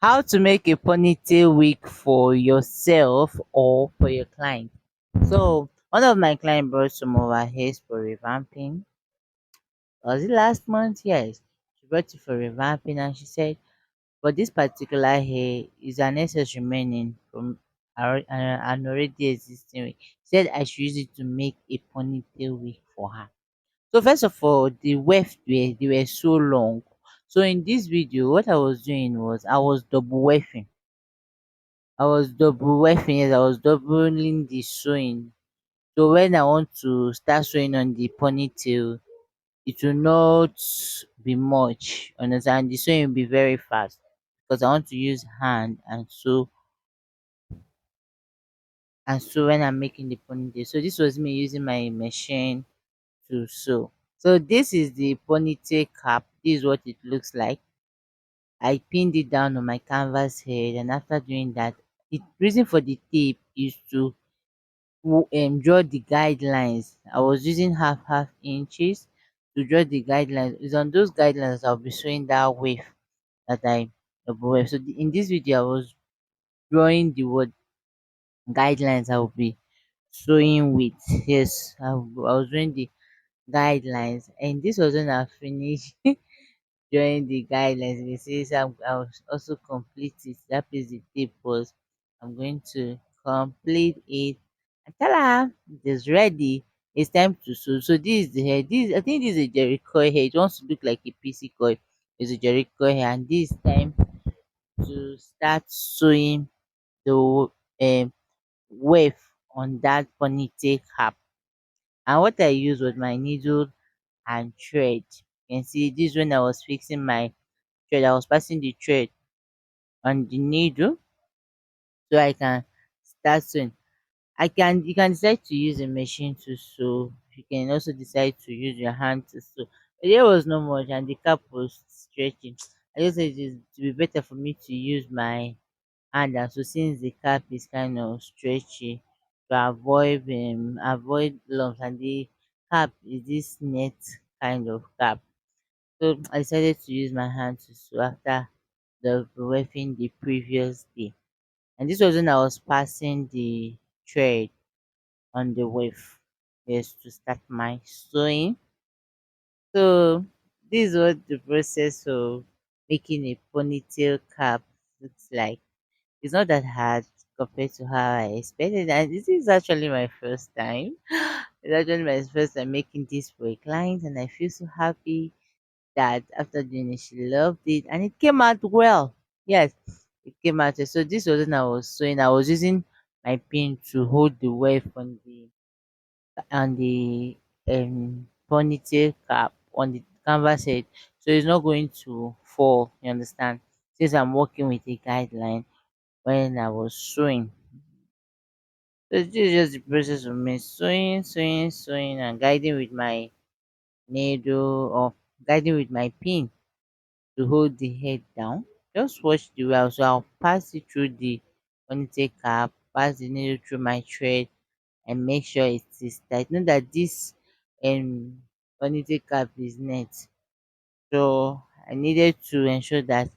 How to make a ponytail wig for yourself or for your client. So one of my client brought some of her hairs for revamping. Was it last month? Yes. She brought it for revamping and she said, but this particular hair is an excess remaining from an already existing wig. She said I should use it to make a ponytail wig for her. So first of all, the wefts they were so long. So in this video, what I was doing was I was double wefting. Yes, I was doubling the sewing. So when I want to start sewing on the ponytail, it will not be much. Understand? The sewing will be very fast because I want to use hand and sew when I'm making the ponytail. So this was me using my machine to sew. So this is the ponytail cap. This is what it looks like. I pinned it down on my canvas head, and after doing that, the reason for the tape is to draw the guidelines. I was using half inches to draw the guidelines. It's on those guidelines I'll be showing that wave that I double wave. So in this video, I was drawing the word guidelines I will be showing with. Yes, I was doing the guidelines, and this was when I finished during the guidelines. You see, so I'll also complete it. That is the tip was I'm going to complete it. And ta it is ready. It's time to sew. So this is the hair. This I think this is a Jericho hair. It wants to look like a PC coil. It's a Jericho hair, and this time to start sewing the wave on that ponytail cap. And what I used was my needle and thread. You can see this when I was fixing my thread. I was passing the thread on the needle so I can start sewing. You can decide to use a machine to sew. You can also decide to use your hand to sew. But there was no much and the cap was stretching. I just said it would be better for me to use my hand, and so since the cap is kind of stretchy to avoid lumps, and the cap is this net kind of cap. So I decided to use my hand to sew after the wefting the previous day. And this was when I was passing the thread on the wave. Yes, to start my sewing. So this is what the process of making a ponytail cap looks like. It's not that hard compared to how I expected, and this is actually my first time. It's actually my first time making this for a client, and I feel so happy that after doing it, she loved it and it came out well. Yes, it came out well. So this was when I was sewing. I was using my pin to hold the wave on the ponytail cap on the canvas head, so it's not going to fall. You understand? Since I'm working with a guideline when I was sewing. So this is just the process of me sewing, and guiding with my needle or guiding with my pin to hold the head down. Just watch the well. So I'll pass it through the ponytail cap, pass the needle through my thread, and make sure it is tight. Know that this ponytail cap is net. So I needed to ensure that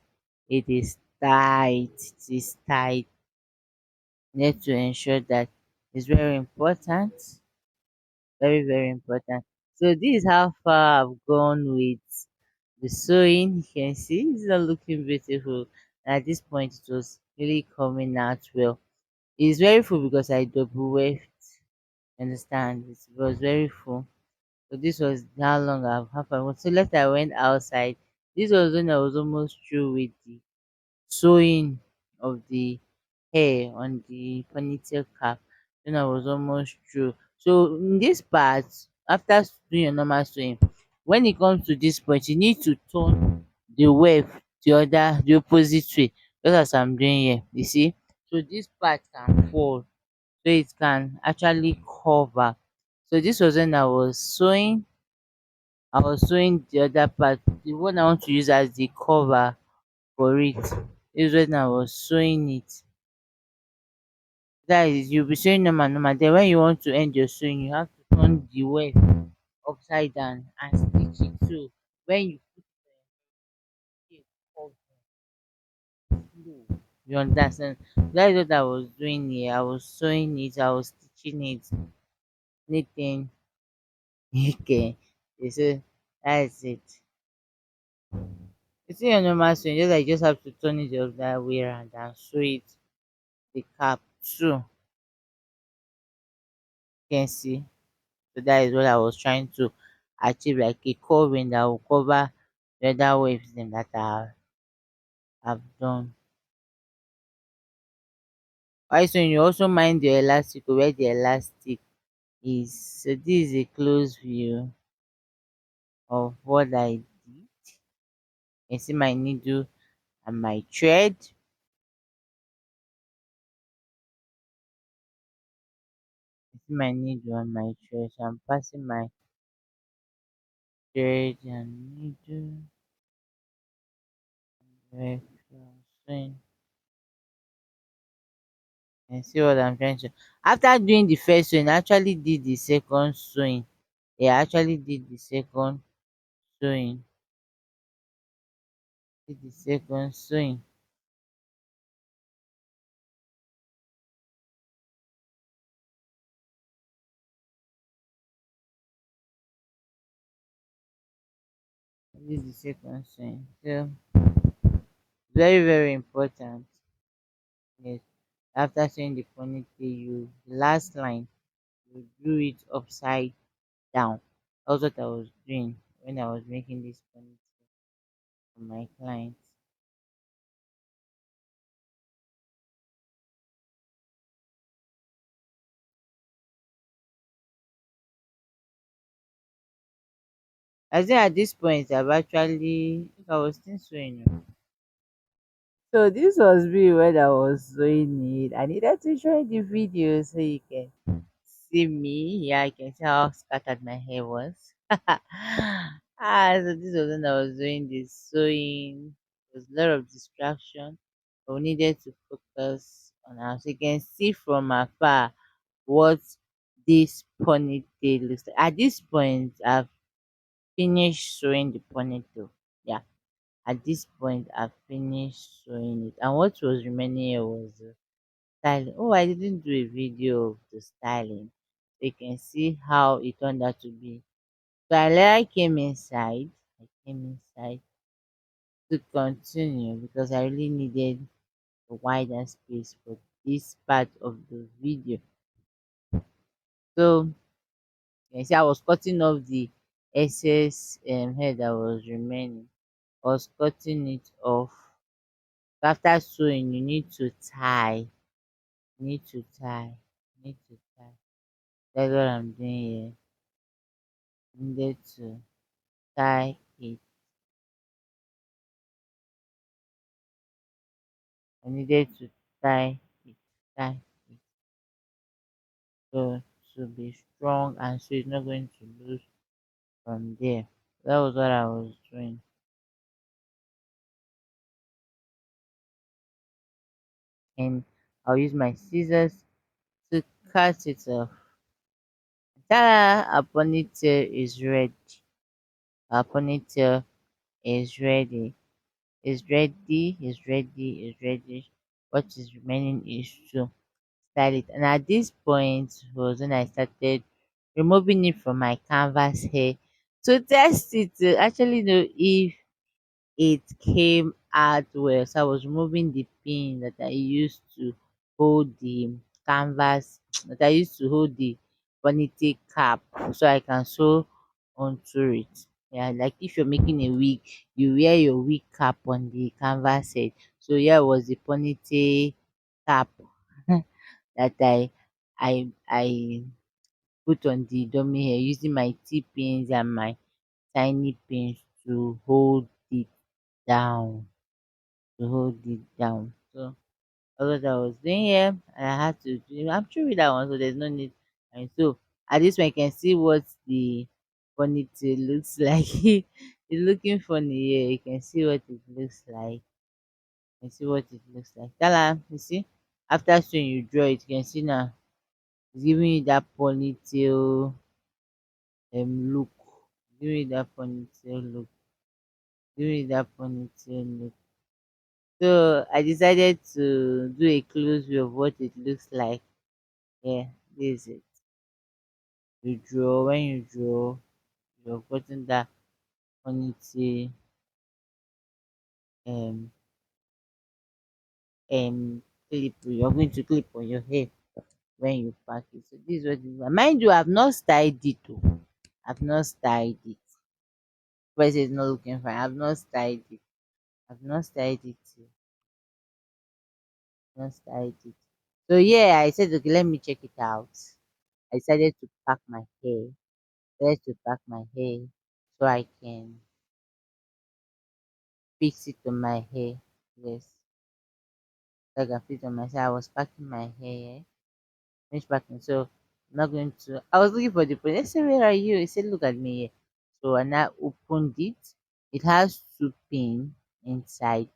it is tight. It is tight. Need to ensure that it's very important. Very, very important. So this is how far I've gone with the sewing. You can see it's not looking beautiful. And at this point, it was really coming out well. It's very full because I double weft. Understand? It was very full. So this was how long I've half I went. So later I went outside. This was when I was almost through with the sewing of the hair on the ponytail cap. Then I was almost through. So in this part, after doing your normal sewing, when it comes to this point, you need to turn the wave the opposite way, just as I'm doing here. You see? So this part can fold, so it can actually cover. So this was when I was sewing the other part, the one I want to use as the cover for it. This is when I was sewing it. That is, you'll be sewing normal. Then when you want to end your sewing, you have to turn the weft upside down and stitch it. So when you put it on your tape, You understand? That is what I was doing here. I was sewing it, I was stitching it, knitting. Okay. They say that's it. You see your normal sewing, just like you just have to turn it the other way around and sew it the cap too. You can see. So that is what I was trying to achieve, like a covering that will cover the other waves them that have done. Also, you also mind the elastic where the elastic is. So this is a close view of what I did. You see my needle and my thread. You see my needle and my thread. So I'm passing my thread and needle where swing and see what I'm trying to. After doing the first swing, I actually did the second swing. Yeah, I actually did the second swing. Did the second swing. Did the second swing. So very very important. Yes. After saying the ponytail, you last line you do it upside down. That's what I was doing when I was making this ponytail for my clients. I think at this point I've actually I was still sewing. So this was me when I was doing it. I needed to show the video so you can see me. Yeah, I can see how scattered my hair was. So this was when I was doing this sewing. There was a lot of distraction. But we needed to focus on our. So you can see from afar what this ponytail looks like. At this point, I've finished sewing the ponytail. Yeah, at this point, I've finished sewing it. And what was remaining here was styling. Oh, I didn't do a video of the styling. So you can see how it turned out to be. So I later came inside. I came inside to continue because I really needed a wider space for this part of the video. So you can see I was cutting off the excess hair that was remaining. I was cutting it off. After sewing, you need to tie. You need to tie. You need to tie. That's what I'm doing here. I needed to tie it. I needed to tie it. Tie it. So to be strong and so it's not going to lose from there. That was what I was doing. And I'll use my scissors to cut it off. Ta-da! Our ponytail is ready. Our ponytail is ready. Is ready. Is ready. Is ready. What is remaining is to style it. And at this point was when I started removing it from my canvas hair to test it to actually know if it came out well. So I was removing the pin that I used to hold the canvas, that I used to hold the ponytail cap so I can sew onto it. Yeah, like if you're making a wig, you wear your wig cap on the canvas head. So here was the ponytail cap that I put on the dummy hair using my T-pins and my tiny pins to hold it down. To hold it down. So that's what I was doing here and I had to do I'm sure with that one, so there's no need. And so at this one you can see what the ponytail looks like. It's looking funny here. You can see what it looks like. You can see what it looks like. Tala, you see? After showing you draw it, you can see now it's giving you that ponytail look. Giving you that ponytail look. Giving you that ponytail look. So I decided to do a close view of what it looks like. Yeah, this is it. You draw, when you draw, you're gotten that ponytail um clip. You're going to clip on your hair when you pack it. So this is what it is. Mind you, I've not styled it too. I've not styled it. But it's not looking fine. I've not styled it. I've not styled it. Not styled it. So yeah, I said okay, let me check it out. I decided to pack my hair. Decided to pack my hair so I can fix it on my hair. Yes, so I can fix it on my hair. I was packing my hair. Finish packing. So I'm not going to. I was looking for the point. I said, "Where are you?" He said, "Look at me here." So when I opened it, it has two pins inside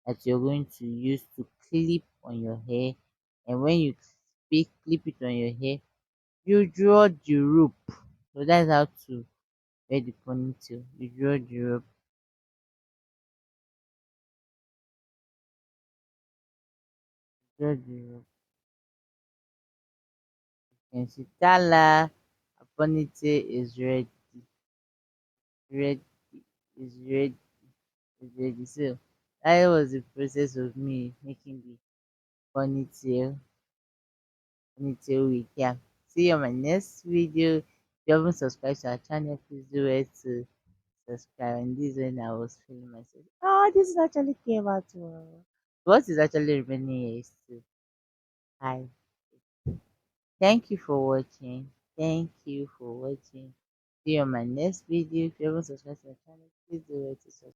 that you're going to use to clip on your hair. And when you clip it on your hair, you draw the rope. So that's how to wear the ponytail. You draw the rope. Draw the rope. You can see, Tala, a ponytail is ready. Ready is ready. Already. So that was the process of me making the ponytail wig. Yeah. See you on my next video. If you haven't subscribed to our channel, please do it to subscribe. And this is when I was feeling myself. Oh, this is actually came out well. What is actually remaining here is to hi. Thank you for watching. Thank you for watching. See you on my next video. If you haven't subscribed to our channel, please do it to subscribe.